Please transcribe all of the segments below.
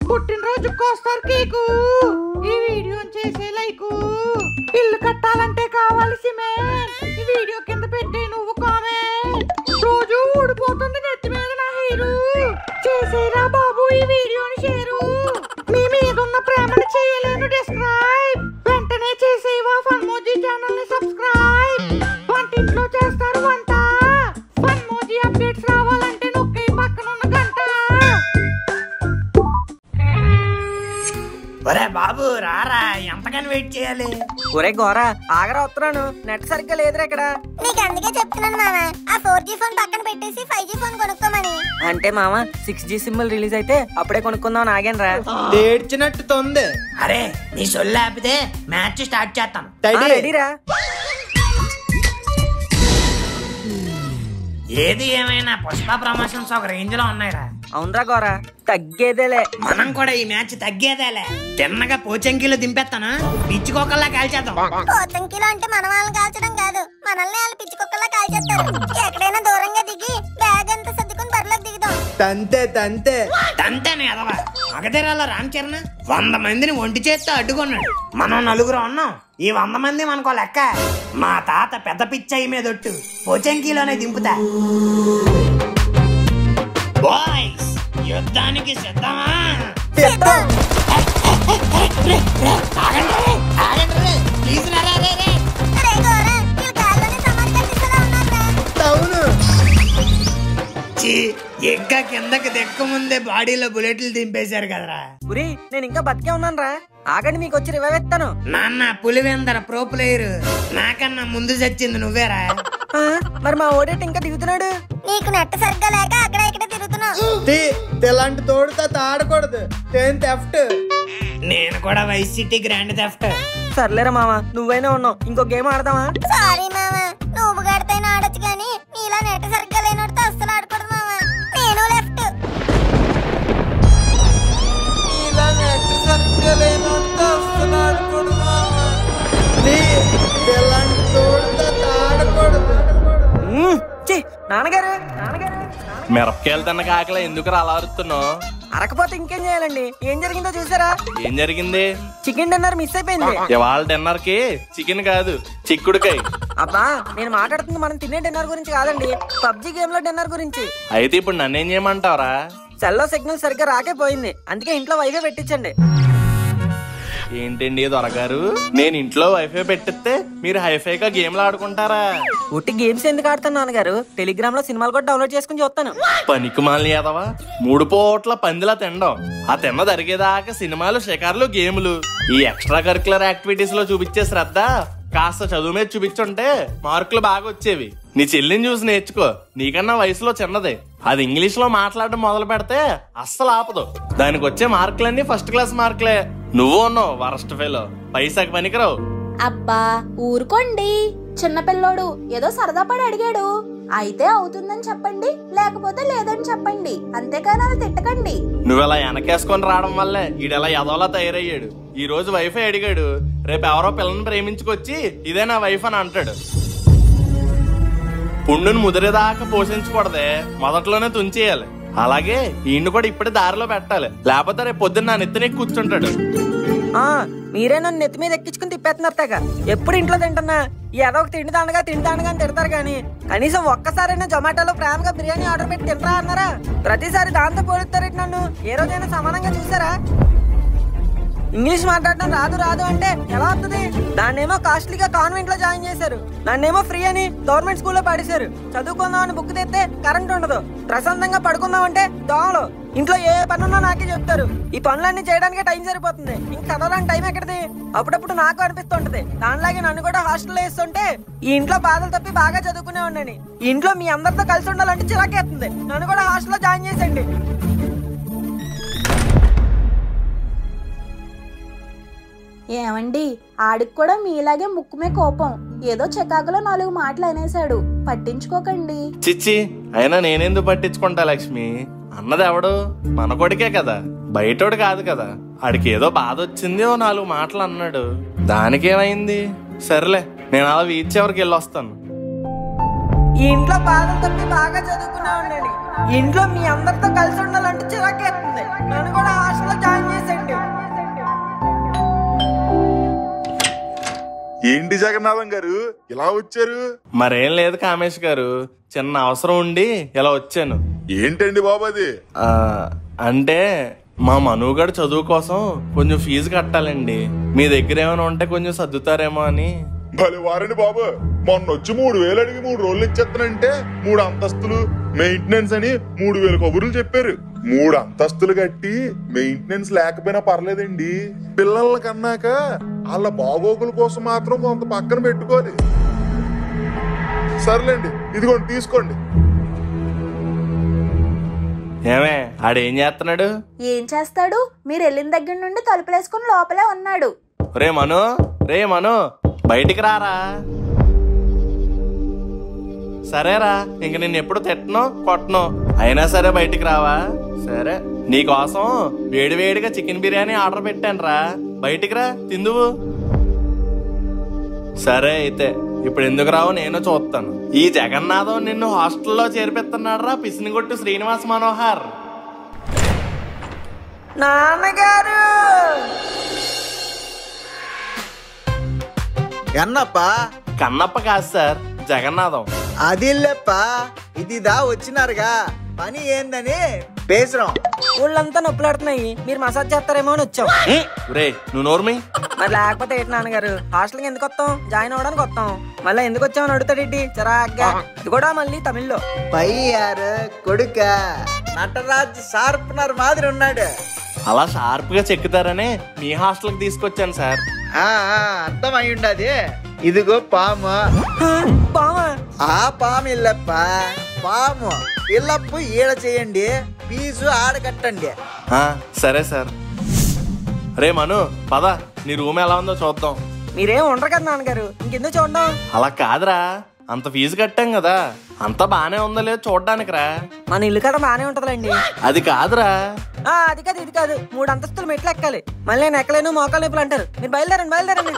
పుట్టినరోజుకి వస్తారు కేకు. ఈ వీడియో చేసే లైకు. ఇల్లు కట్టాలంటే కావాలి సిమెంట్. ఈ వీడియో కింద పెట్టి నువ్వు కామెంట్. రోజు ఊడిపోతుంది నెత్తి మీద నా హీరో. చేసేరా బాబు ఈ వీడియోని షేరు. మీ మీద ఉన్న ప్రేమని చేయలేను డిస్క్రైబ్. వెంటనే చేసేవా ఫన్మోజీ ఛానల్ ని సబ్స్క్రైబ్. వంటింట్లో చేస్తారు వంట. ఫన్మోజీ అప్డేట్స్ రావాలంటే నొక్కే పక్కన ఉన్న గంట. ఒరే బాబు రారా, ఎంతకని వెయిట్ చేయాలి? ఒరే గోరా ఆగరా, వస్తున్నాను. నెట్ సరిగ్గా లేదురా ఇక్కడ. నీకు అందుకే చెప్తున్నాను మామ, ఆ 4G ఫోన్ పక్కన పెట్టేసి 5G ఫోన్ కొనుక్కోమని. అంటే మామ 6G సింబల్ రిలీజ్ అయితే అప్పుడే కొనుక్కుందాం ఆగాను రా. ఏడ్చినట్టు తొంది. అరే నీ సొల్లు ఆపితే మ్యాచ్ స్టార్ట్ చేస్తాను. రెడీరా? ఏది ఏమైనా పుష్ప ప్రమోషన్స్ ఒక రేంజ్ లో ఉన్నాయిరా. అవునరా గోరా, తగ్గేదేలే. మనం కూడా ఈ మ్యాచ్ తగ్గేదేలే. తిన్నగా పోచంకిలో దింపేస్తాను, పిచ్చుకోకల్లా కాల్చేద్దాం. పోచంకిలో అంటే మన వాళ్ళని కాల్చడం కాదు, మనల్ని వాళ్ళు పిచ్చుకొక్కలా కాల్చేస్తారు. ఎక్కడైనా దూరంగా దిగి బ్యాగ్ అంతా సర్దుకుని బరిలోకి దిగుదాం. తంతే తంతే తంతేనే ఎదవా. మగధీరాలో రామ్ చరణ్ 100 మందిని ఒంటి చేత్తో అడ్డుకున్నాడు. మనం 9 ఉన్నాం. ఈ 100 మంది మనకో లెక్క. మా తాత పెద్ద పిచ్చయ్య మీద ఒట్టు పోచంకిలోనే దింపుతా. బాయ్స్ యుద్ధానికి సిద్ధమా? ప్లీజ్ రా. ఇంకా కిందకి దెక్క ముందే బాడీలో బుల్లెట్లు దింపేశారు కదరా. ఉరి నేను ఇంకా బతికే ఉన్నాను రా. ఆగండి, మీకు వచ్చి రివైవ్ ఇస్తాను. నాన్న పులివెందర ప్రో ప్లేయర్. నాకన్నా ముందు చచ్చింది నువ్వేరా. మరి మా ఓడేట్ ఇంకా దిగుతున్నాడు. నీకు నెట్ సరిగ్గా లేక అక్కడ ఇక్కడ తిరుగుతున్నావు. ఇలాంటి తోడుతో ఆడకూడదు. థెఫ్ట్. నేను కూడా వైస్ సిటీ గ్రాండ్ థెఫ్ట్. సర్లేరా మామ, నువ్వైనా ఉన్నావు. ఇంకో గేమ్ ఆడదామా? సారీ మామ, నువ్వు గడితేనే ఆడొచ్చు కానీ నీలా నెట్ సరిగ్గా లేనోడితో అస్సలు ఆడకూడదు మామ. నేను లెఫ్ట్. నాన్నగారు మిరపకాయలు తిన్న కాకలా ఎందుకు అలా అరుస్తున్నావు? అరకపోతే ఇంకేం చేయాలండి? ఏం జరిగిందో చూసారా? ఏం జరిగింది? చికెన్ డిన్నర్ మిస్ అయిపోయింది. ఇవాళ డిన్నర్ కి చికెన్ కాదు, చిక్కుడుకాయ. అబ్బా నేను మాట్లాడుతుంది మనం తినే డిన్నర్ గురించి కాదండి, పబ్జి గేమ్ లో డిన్నర్ గురించి. అయితే ఇప్పుడు నన్నేం చేయమంటావరా? సెల్లో సిగ్నల్ సరిగ్గా రాకే పోయింది, అందుకే ఇంట్లో వైఫై పెట్టించండి. ఏంటండి దొరగారు, నేను ఇంట్లో వైఫై పెట్టిస్తే మీరు హైఫైగా గేమ్లు ఆడుకుంటారా? ఉట్టి గేమ్స్ ఎందుకు ఆడుతాను నాన్నగారు? టెలిగ్రామ్ లో సినిమాలు కూడా డౌన్లోడ్ చేసుకుని చూస్తాను. పనికి మాలిన ఏదవా, 3 పూట్ల పందిలా తినడం, ఆ తిన్న జరిగేదాకా సినిమాలు, షికార్లు, గేములు. ఈ ఎక్స్ట్రా కరిక్యులర్ యాక్టివిటీస్ లో చూపించే శ్రద్ధ కాస్త చదువు మీద చూపించుంటే మార్కులు బాగా వచ్చేవి. నీ చెల్లిని చూసి నేర్చుకో, నీకన్నా వయసులో చిన్నదే. అది ఇంగ్లీష్ లో మాట్లాడడం మొదలు పెడితే అస్సలు ఆపదు. దానికి వచ్చే మార్కులన్నీ ఫస్ట్ క్లాస్ మార్కులే. నువ్వు ఉన్నావు వరస్ట్ ఫెలో, పైసాకి పనికిరావు. అబ్బా ఊరుకోండి, చిన్నపిల్లోడు ఏదో సరదా పడి అడిగాడు. అయితే అవుతుందని చెప్పండి, లేకపోతే లేదని చెప్పండి, అంతేకాని అలా తిట్టకండి. నువ్వు ఇలా వెనకేసుకొని రావడం వల్లే ఈడలా ఎదవలా తయారయ్యాడు. ఈ రోజు వైఫై అడిగాడు, రేపు ఎవరో పిల్లని ప్రేమించుకొచ్చి ఇదే నా వైఫ్ అని అంటాడు. పుండును ముదిరేదాకా పోషించకూడదే, మొదట్లోనే తుంచేయాలి. అలాగే ఈయన్ని కూడా ఇప్పుడే దారిలో పెట్టాలి, లేకపోతే రేపు పొద్దున్న నా నెత్తినే కూర్చుంటాడు. మీరే నన్ను నెత్తి మీద ఎక్కించుకుని తిప్పేస్తున్నారు తెగ. ఎప్పుడు ఇంట్లో తింటున్నా ఏదో ఒక తిండిదానగా అని తిడతారు కానీ కనీసం ఒక్కసారైనా జొమాటోలో ప్రేమగా బిర్యానీ ఆర్డర్ పెట్టి తింటారా అన్నారా? ప్రతిసారి దాంతో పోలుస్తారు నన్ను. ఏ రోజైనా సమానంగా చూసారా? ఇంగ్లీష్ మాట్లాడడం రాదు అంటే ఎలా వస్తుంది? దాన్నేమో కాస్ట్లీగా కాన్వెంట్ లో జాయిన్ చేశారు, నన్నేమో ఫ్రీ అని గవర్నమెంట్ స్కూల్లో పడేశారు. చదువుకుందాం అని బుక్ తెస్తే కరెంట్ ఉండదు, ప్రశాంతంగా పడుకుందాం అంటే దోమలు. ఇంట్లో ఏ పనున్నా నాకే చెప్తారు. ఈ పనులన్నీ చేయడానికే టైం సరిపోతుంది, ఇంక చదవడానికి టైం ఎక్కడిది? అప్పుడప్పుడు నాకు అనిపిస్తుంటది దానిలాగే నన్ను కూడా హాస్టల్లో వేస్తుంటే ఈ ఇంట్లో బాధలు తప్పి బాగా చదువుకునే ఉన్నాను. ఈ ఇంట్లో మీ అందరితో కలిసి ఉండాలంటే చిరాకేస్తుంది. నన్ను కూడా హాస్టల్లో జాయిన్ చేసేయండి. ఏమండి, ఆడికి కూడా మీలాగే ముక్కుమే కోపం. ఏదో చికాకులో 4 మాటలు అనేసాడు, పట్టించుకోకండి. చిచ్చి, అయినా నేనెందుకు పట్టించుకుంటా లక్ష్మి? అన్నది ఎవడు? మన కొడుకే కదా, బయటోడు కాదు కదా. ఆడికి ఏదో బాధ వచ్చింది, ఓ 4 మాటలు అన్నాడు, దానికేమైంది? సర్లే, నేను అలా వీధి చివరికి వెళ్ళొస్తాను. ఈ ఇంట్లో బాధలు తప్పి బాగా చదువుకునే ఉండండి. ఇంట్లో మీ అందరితో కలిసి ఉండాలంటే చిరాకేస్తుంది. నన్ను కూడా హాస్టల్లో జాయిన్ ఏంటి జగన్నాథం గారు ఇలా వచ్చారు? మరేం లేదు కామేష్ గారు, చిన్న అవసరం ఉండి ఇలా వచ్చాను. ఏంటండి బాబు అది? అంటే మా మనుగడ చదువు కోసం కొంచెం ఫీజు కట్టాలండి. మీ దగ్గర ఏమైనా ఉంటే కొంచెం సర్దుతారేమో అని. భలే వారండి బాబు, మొన్న వచ్చి 3,000 అడిగి 3 రోజులు ఇచ్చేస్తానంటే 3 అంతస్తులు మెయింటెనెన్స్ అని 3,000 కబుర్లు చెప్పారు. 3 అంతస్తులు కట్టి మెయింటెనెన్స్ లేకపోయినా పర్లేదండి, పిల్లల్ని కన్నాక వాళ్ళ బాగోగుల కోసం మాత్రం కొంత పక్కన పెట్టుకోవాలి. సర్లేండి, ఇదిగోండి తీసుకోండి. ఏమే ఆడేం చేస్తున్నాడు? ఏం చేస్తాడు, మీరు వెళ్ళిన దగ్గర నుండి తలుపులేసుకుని లోపలే ఉన్నాడు. రే మను బయటికి రారా. సరేరా, ఇంక నిన్ను ఎప్పుడు తిట్టను కొట్టను, అయినా సరే బయటికి రావా? సరే, నీకోసం వేడివేడిగా చికెన్ బిర్యానీ ఆర్డర్ పెట్టాను రా, బయటికి రా తిందువు. సరే అయితే ఇప్పుడు ఎందుకు రావు నేను చూస్తాను. ఈ జగన్నాథం నిన్ను హాస్టల్లో చేర్పిస్తున్నాడు రా పిసినిగొట్టు శ్రీనివాస్ మనోహర్. నాన్నగారు కన్నప్ప కాదు సార్, జగన్నాథం. అది ఇదిదా వచ్చినారుగా, పని ఏందని పేసరం. ఊళ్ళంతా నొప్పులాడుతున్నాయి, మీరు మసాజ్ చేస్తారేమో అని వచ్చాం. రే నువ్వు నోర్మి. మరి లేకపోతే ఏంటి నాన్నగారు, హాస్టల్కి ఎందుకు వస్తాం, జాయిన్ అవ్వడానికి వస్తాం. మళ్ళీ ఎందుకు వచ్చామని అడుగుతాడేంటి చిరాగ్గా, అది కూడా మళ్ళీ తమిళ్లో. పయ్యారు కొడుక నటరాజ్ షార్ప్నర్ మాదిరి ఉన్నాడు. అలా షార్ప్ గా చెక్కుతారనే మీ హాస్టల్ కి తీసుకొచ్చాను సార్. అర్థమై ఉండది. ఇదిగో పాము. ఆ పాము ఇల్లప్ప, పాము ఇల్లప్పు ఈడ చేయండి, ఫీజు ఆడ కట్టండి. సరే సార్. రే మను పద, నీ రూమ్ ఎలా ఉందో చూద్దాం. మీరేం ఉండరు కదా నాన్నగారు, ఇంకెందుకు చూడడం. అలా కాదురా, అంత ఫీజు కట్టాం కదా, అంతా బానే ఉందో లేదో చూడడానికి రా. మన ఇల్లు కదా బానే ఉంటదండి. అది కాదురా. అది కాదు ఇది కాదు, 3 అంతస్తులు మెట్లు ఎక్కాలి, మళ్ళీ నేను ఎక్కలేను మోకాలు నొప్పులు అంటారు. మీరు బయలుదేరండి.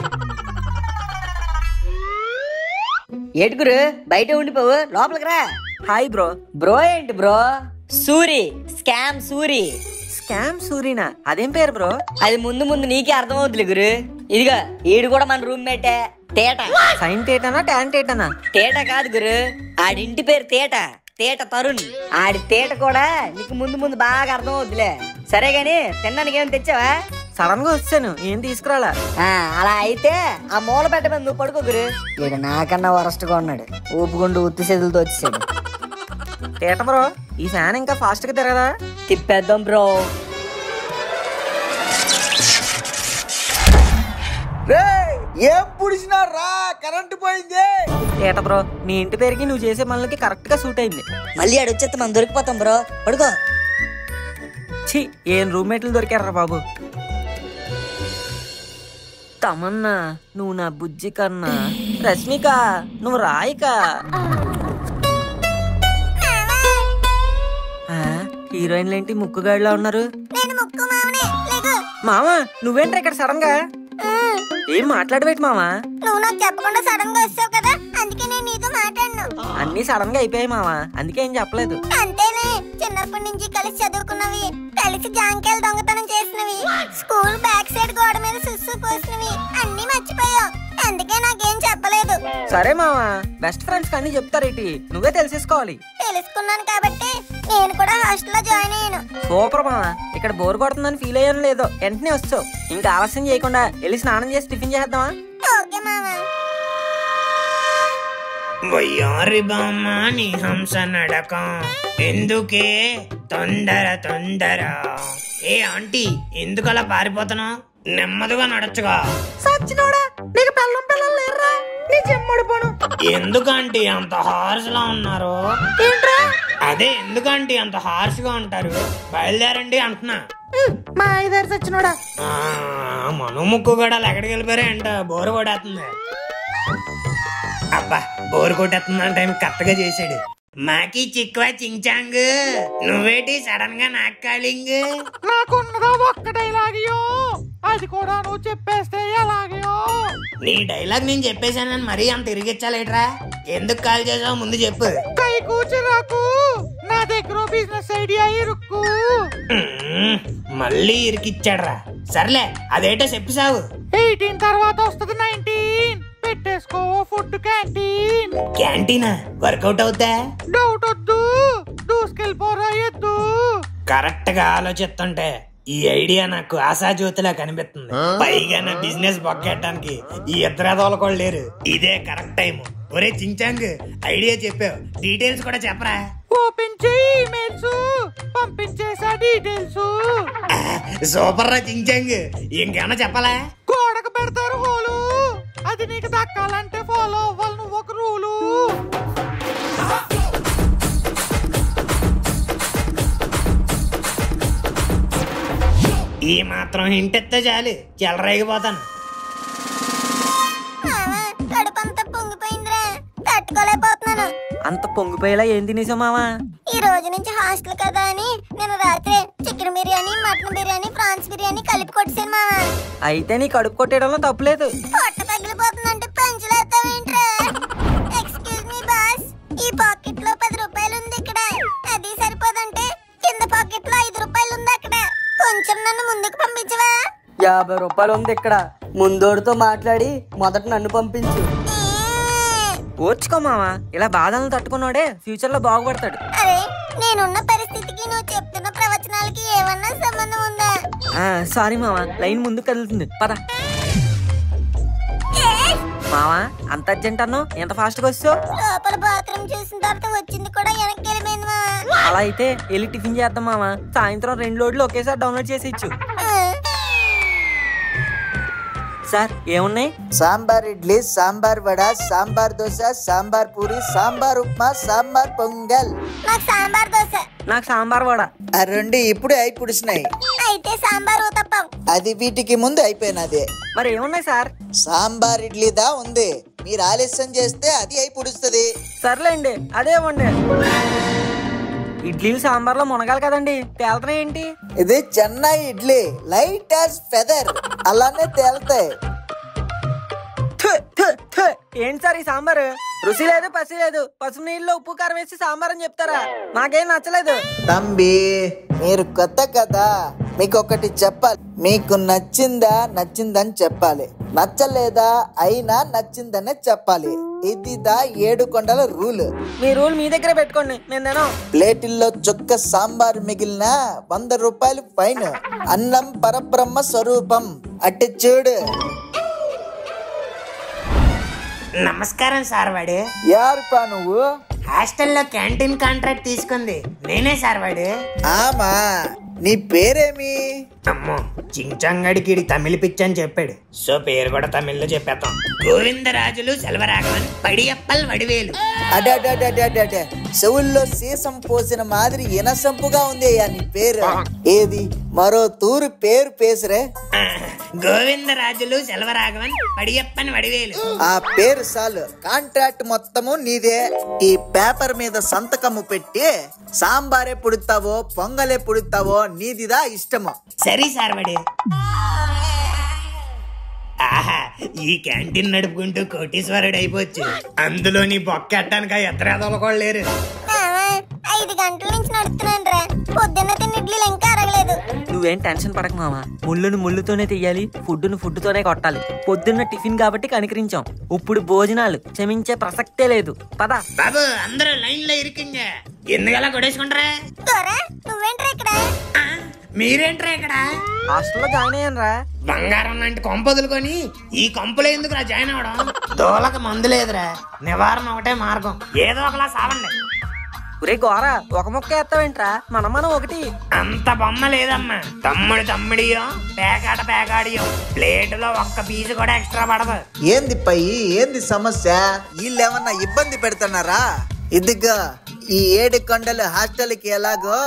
ఏడుగురు బయట ఉండిపోవు, లోపలికి రా. Hi bro. బ్రో ఏంటి bro? Suri, scam Suri. Scam సూరినా? అదేం పేరు బ్రో? అది ముందు ముందు నీకే అర్థమవుతులే గురు. ఇదిగా ఈడు కూడా మన రూమ్ మేటే, తేట. సైన్ తేటనా ట్యాన్ తేటనా? తేట కాదు గురు, ఆడింటి పేరు తేట తరుణ్. ఆడి తేట కూడా నీకు ముందు ముందు బాగా అర్థమవుతులే. సరే గాని తినడానికి ఏమైనా తెచ్చావా? సడన్ గా వచ్చాను, ఏం తీసుకురాలా. అలా అయితే ఆ మూల పెట్ట మీద నువ్వు పడుకో గురు. ఈడు నాకన్నా వరస్ట్ గా ఉన్నాడు, ఊపుకుంటూ ఉత్తి చేతులతో వచ్చేసాడు. తేట బ్రో, ఈ ఫ్యాన్ ఇంకా ఫాస్ట్ గా తిరగదా? తిప్పేద్దాం బ్రో. ఏం పుడిచినారా, కరెంటు పోయింది. తేట బ్రో, నీ ఇంటి పేరుకి నువ్వు చేసే పనులకి కరెక్ట్ గా సూట్ అయింది. మళ్ళీ అడొచ్చేస్తే మనం దొరికిపోతాం బ్రో, పడుకో. ఛీ, ఏం రూమ్మేట్లు దొరికారా బాబు. తమన్నా నువ్వు నా బుజ్జి కన్నా, రష్మిక నువ్వు రాయిక. హీరోయిన్లు ఏంటి ముక్కుగాడిలా ఉన్నారు? మామా నువ్వేంట్రా ఇక్కడ సడన్ గా? ఏం మాట్లాడబెట్టి మామా? నువ్వు నాకు చెప్పకుండా సడన్ గా వచ్చావు కదా, అందుకే నేను నీతో మాట్లాడను. అన్ని సడన్ గా అయిపోయాయి మామా, అందుకే ఏం చెప్పలేదు. అంతేలే, చిన్నప్పటి నుంచి కలిసి చదువుకున్నవి, కలిసి జాంకాయలు దొంగతనం చేసినవి, స్కూల్ బ్యాక్ సైడ్ గోడ మీద సుస్సు పోసినవి అన్ని మర్చిపోయావు, అందుకే నాకేం చెప్పలేదు. సరే మామా, బెస్ట్ ఫ్రెండ్స్ అన్ని చెప్తారేటి, నువ్వే తెలిసేసుకోవాలి. తెలుసుకున్నాను కాబట్టి నేను కూడా హాస్టల్లో జాయిన్ అయ్యాను. సూపర్ మామా, ఇక్కడ బోర్ కొడుతుందని ఫీల్ అయ్యాను లేదో, వెంటనే వచ్చావు. ఇంకా ఆలస్యం చేయకుండా వెళ్ళి స్నానం చేసి టిఫిన్ చేద్దామా? ఓకే మామా. వయ్యారి బామ్మ నీ హంస నడక, ఎందుకే తొందర. ఏ ఆంటీ, ఎందుకలా పారిపోతున్నావు? నెమ్మదిగా నడచుగా. సచ్చినోడా, నీకు పిల్లం పిల్లలు లేరురా, నీ చెమ్మడిపోను. ఎందుకంటే అంత హార్స్ లా ఉన్నారు? ఏంట్రా? అదే ఎందుకంటే అంత హార్ష్ గా ఉంటారు, బయలుదేరండి అంటున్నా. మా ఐదారు సచ్చినోడా. మను ముక్కు కూడా ఎక్కడికి వెళ్ళిపోయారా అంట, బోరు కొట్టేస్తుంది. అబ్బా బోరు కొట్టేస్తుంది అంటే కరెక్ట్ గా చేసాడు. మాకి చిక్కువ చించాంగ్, నువ్వేటి సడన్ గా నాకు కాలింగ్? నాకున్నదా ఒక్క డైలాగియో, అది కూడా నువ్వు చెప్పేస్తే ఎలాగయో. నీ డైలాగ్ నేను చెప్పేశానని మరీ అంత తిరిగిచ్చాలేట్రా? ఎందుకు కాల్ చేసావు ముందు చెప్పు. కై కూర్చురాకు, నా దగ్గర బిజినెస్ ఐడియా ఇరుక్కు. మళ్ళీ ఇరికిచ్చాడ్రా. సర్లే అదేటో చెప్పి సాగు. 18 తర్వాత వస్తుంది 19, పెట్టేసుకో ఫుడ్ క్యాంటీన్. క్యాంటీనా వర్కౌట్ అవుతా? డౌట్ వద్దు, దూసుకెళ్ళిపోరా ఎద్దు. కరెక్ట్ గా ఆలోచిస్తుంటే ఈ ఐడియా నాకు ఆశాజ్యోతిలా కనిపిస్తుంది. పైగా నా బిజినెస్ బొక్కెట్టడానికి ఈ ఇద్దరు కూడా లేరు. ఇదే కరెక్ట్ టైం. ఒరే చించాంగ్, ఐడియా చెప్పావు, డీటెయిల్స్ కూడా చెప్పరా. ఓపెన్ చేయి ఈమెయిల్స్, పంపించేసా డీటెయిల్స్. సూపర్ రా చించాంగ్, ఇంకేమన్నా చెప్పాలా? గోడకు పెడతారు హోలు, అది నీకు దక్కాలంటే ఫాలో అవ్వాలి నువ్వు ఒక రూలు. ఈ మాత్రం ఇంటెత్తే చాలు, చెలరేగిపోతాను. కడుపంతా పొంగిపోయిందిరా, తట్టుకోలేకపోతున్నాను. అంత పొంగిపోయేలా ఏం తినేసావు మావా? ఈ రోజు నుంచి హాస్టల్ కదా అని నేను రాత్రి chicken biryani, mutton biryani, prawns biryani కలిపి కొట్టేసాను మావా. అయితే నీ కడుపు కొట్టేయడంలో తప్పులేదు. పొట్ట తగిలిపోతుందంటే పెంచలేస్తావేంట్రా? ఎక్స్క్యూజ్ మీ బాస్, ఈ పాకెట్ లో 10 రూపాయలు ఉంది ఇక్కడ. అది సరిపోదంటే కింద పాకెట్ లో 5 రూపాయలు ఉంది అక్కడ. కొంచెం నన్ను ముందుకు పంపించవా? 50 రూపాయలు ఉంది ఇక్కడ. ముందోడితో మాట్లాడి మొదట నన్ను పంపించు. ఓర్చుకో మావా, ఇలా బాధలను తట్టుకున్నాడే ఫ్యూచర్ లో బాగుపడతాడు. అరే, నేనున్న పరిస్థితికి నువ్వు చెప్తున్న ప్రవచనాలకి ఏమన్నా సంబంధం ఉందా? సారీ మావా, లైన్ ముందుకు కదులుతుంది, పద. మావా, అంత అర్జెంట్ అన్నావు, ఎంత ఫాస్ట్ గా వస్తావు? లోపల బాత్రూమ్ చూసిన తర్వాత వచ్చింది కూడా వెనక్కి వెళ్ళిపోయింది మావా. అలా అయితే వెళ్ళి టిఫిన్ చేద్దాం మావా. సాయంత్రం 2 లోడ్లు ఒకేసారి డౌన్లోడ్ చేసి ఇచ్చు. సార్ ఏమున్నాయి? సాంబార్ ఇడ్లీ, సాంబార్ వడ, సాంబార్ దోశ, సాంబార్ పూరి, సాంబార్ ఉప్మా, సాంబార్ పొంగల్. నాకు సాంబార్ దోశ. నాకు సాంబార్ వడ. ఆ రెండు ఇప్పుడే అయిపుడిసినాయి. అయితే సాంబార్ ఊతప్పం. అది వీటికి ముందు అయిపోయినది. మరి ఏమున్నాయి సార్? సాంబార్ ఇడ్లీదా ఉంది, మీరు ఆలస్యం చేస్తే అది అయిపుడుస్తుంది. సర్లేండి, అదే ఇవ్వండి. ఇడ్లీలు సాంబార్లో మునగాలి కదండి, తేలుతున్నాయి ఏంటి? ఇది Chennai idli, light as feather, అలానే తేలుతాయి. ఏంటి సార్ ఈ సాంబారు? రుచి లేదు, పసి లేదు. పసుపు నీళ్ళలో ఉప్పు కారం వేసి సాంబార్ అని చెప్తారా? మాకేం నచ్చలేదు. తంబి, మీరు కొత్త కదా, మీకు ఒకటి చెప్పాలి. మీకు నచ్చిందని చెప్పాలి, నచ్చలేదా అయినా నచ్చిందనే చెప్పాలి. ఇదిదా 7 కొండల రూల్. మీ రూల్ మీ దగ్గర పెట్టుకోండి, నేను తినం. ప్లేటిల్లో చుక్క సాంబార్ మిగిలిన 100 రూపాయలు ఫైన్. అన్నం పరబ్రహ్మ స్వరూపం, అట్టి చూడు. నమస్కారం సార్. వాడు యారుపా నువ్వు? హాస్టల్లో క్యాంటీన్ కాంట్రాక్ట్ తీసుకుంది నేనే సార్. వాడు ఆమా, నీ పేరేమి? అమ్మో, చించంగడికి తమిళ పిచ్చి అని చెప్పాడు, సో పేరు కూడా తమిళ్లో చెప్పేద్దాం. గోవిందరాజులు సెల్వరాఘవన్ పడియప్పల్ వడివేలు. అడడడడడడ, చెవుల్లో సీసం పోసిన మాదిరి ఇనసంపుగా ఉంది నీ పేరు. ఏది మరో తూరు పేరు పేసురే? గోవిందరాజులు సెల్వరాఘవన్ పడియప్పన్ వడివేలు. ఆ పేరు చాలు, కాంట్రాక్ట్ మొత్తము నీదే. ఈ పేపర్ మీద సంతకము పెట్టి సాంబారే పుడుతావో పొంగలే పుడుతావో నీదిదా ఇష్టము. సరే సార్. వాడు ఆహా, ఈ క్యాంటీన్ నడుపుకుంటూ కోటీశ్వరుడు అయిపోవచ్చు. అందులో నీ బొక్కెట్టడానికి ఎత్తరేదలు కూడా లేరు. 5 గంటల నుంచి నడుస్తున్నాను రా, పొద్దున్న తిన్న ఇడ్లీలు ఇంకా అరగలేదు. నువ్వేం టెన్షన్ పడక మావా, ముళ్ళును ముళ్ళుతోనే తీయాలి, ఫుడ్డును ఫుడ్తోనే కొట్టాలి. పొద్దున్న టిఫిన్ కాబట్టి కనికరించాం, ఇప్పుడు భోజనాలు క్షమించే ప్రసక్తే లేదు. పద బాబు, అందరూ లైన్ లో ఇరికింగా ఎందుకలా కొడేసుకుంటారా? నువ్వేంట్రా ఇక్కడ? మీరేంట్రా ఇక్కడ? హాస్టల్లో జాయిన్ అయ్యాను రా. బంగారం లాంటి కొంపదులుకొని ఈ కొంపలో ఎందుకురా జాయిన్ అవడం? దోలకు మందు లేదురా, నివారణ ఒకటే మార్గం. ఏదో ఒకలా సావండి. ఒరే గోరా, ఒక మొక్క ఎత్తావేంట్రా? మనం ఒకటి. అంత బొమ్మ లేదమ్మా. తమ్ముడియో పేకాడియో ప్లేటులో ఒక్క పీసు కూడా ఎక్స్ట్రా పడదు. ఏంది పయ్యి, ఏంది సమస్య? వీళ్ళేమన్నా ఇబ్బంది పెడుతున్నారా? ఇదిగో ఈ 7 కొండల హాస్టల్కి ఎలాగో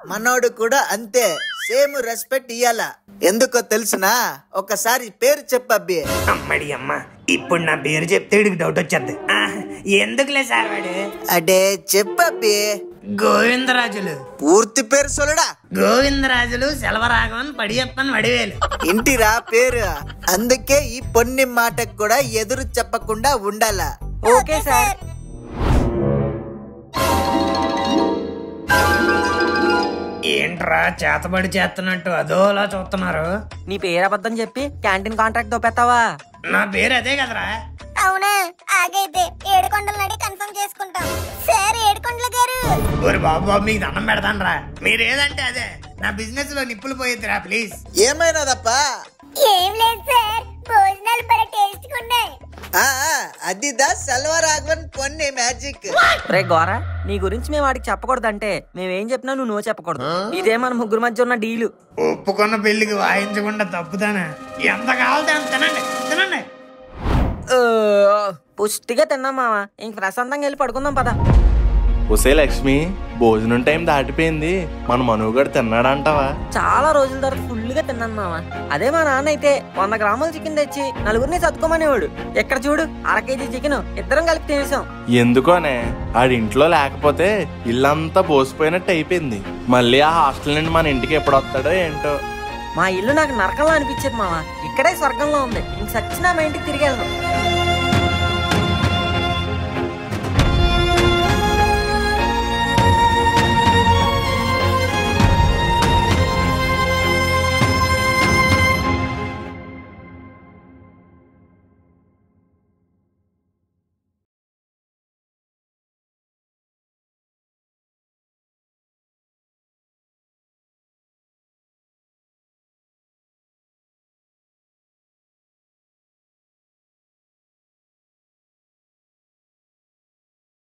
మనోడు కూడా అంతే, సేమ్ రెస్పెక్ట్ ఇయ్యాల. ఎందుకో తెలుసునా? ఒకసారి పేరు చెప్పబ్బి. అమ్మడి అమ్మ, ఇప్పుడు నా పేరు చెప్తే డౌట్ వచ్చేది. ఎందుకులే సార్. వాడు అడే చెప్పబ్బి. గోవిందరాజులు. పూర్తి పేరు సొలడా? గోవిందరాజులు సెల్వరాఘవన్ పడియప్పన్ వడివేలు. ఇంటిరా పేరు, అందుకే ఈ పొన్ని మాటకు కూడా ఎదురు చెప్పకుండా ఉండాలా. Okay sir. ఏంట్రా చేతబడి చేస్తున్నట్టు అదోలా చూస్తున్నారు? నీ పేరు అబద్ధం చెప్పి క్యాంటీన్ కాంట్రాక్ట్ దొప్పేస్తావా? నా పేరు అదే కదరా. అవునా? ఆగైతే ఏడుకొండలు నడి కన్ఫర్మ్ చేసుకుంటాం. సార్ ఏడుకొండల గారు. ఒరే బాబు బాబు మీకు దండం పెడతాను రా. మీరు ఏదంటే అదే. నా బిజినెస్ లో నిప్పులు పోయిద్దిరా ప్లీజ్. ఏమైనాదప్పా? ఏం లేదు సార్, భోజనాలు బర టేస్ట్ ఉన్నాయి. అదిదా సల్వా రాఘవన్ కొన్ని మ్యాజిక్. రే గోరా, నీ గురించి మేము వాడికి చెప్పకూడదంటే మేమేం చెప్పినా నువ్వు చెప్పకూడదు. ఇదే మన ముగ్గురు మధ్య ఉన్న డీలు. ఒప్పుకున్న పెళ్లికి వాయించకుండా తప్పుతానా? ఎంత కావాలంటే అంత తినండి తినండి. పుష్టిగా తిన్నాం మామ. ఇంక ప్రశాంతంగా వెళ్ళి పడుకుందాం పద. ఒసే లక్ష్మి, భోజనం టైం దాటిపోయింది. మన మనుగడు తిన్నాడంటావా? చాలా రోజుల తర్వాత ఫుల్ గా తిన్నాను మామ. అదే మా నాన్న అయితే 100 గ్రాముల చికెన్ తెచ్చి నలుగురిని చదువుకోమనేవాడు. ఎక్కడ చూడు 1/2 కేజీ చికెన్ ఇద్దరం కలిపి తినేసాం. ఎందుకోనే, ఆడింట్లో లేకపోతే ఇల్లంతా పోసిపోయినట్టు అయిపోయింది. మళ్ళీ ఆ హాస్టల్ నుండి మన ఇంటికి ఎప్పుడు వస్తాడో ఏంటో. మా ఇల్లు నాకు నరకంలో అనిపించేది మామ. ఇక్కడే స్వర్గంలో ఉంది. ఇంక సచ్చినా మా ఇంటికి తిరిగి వెళ్దాం.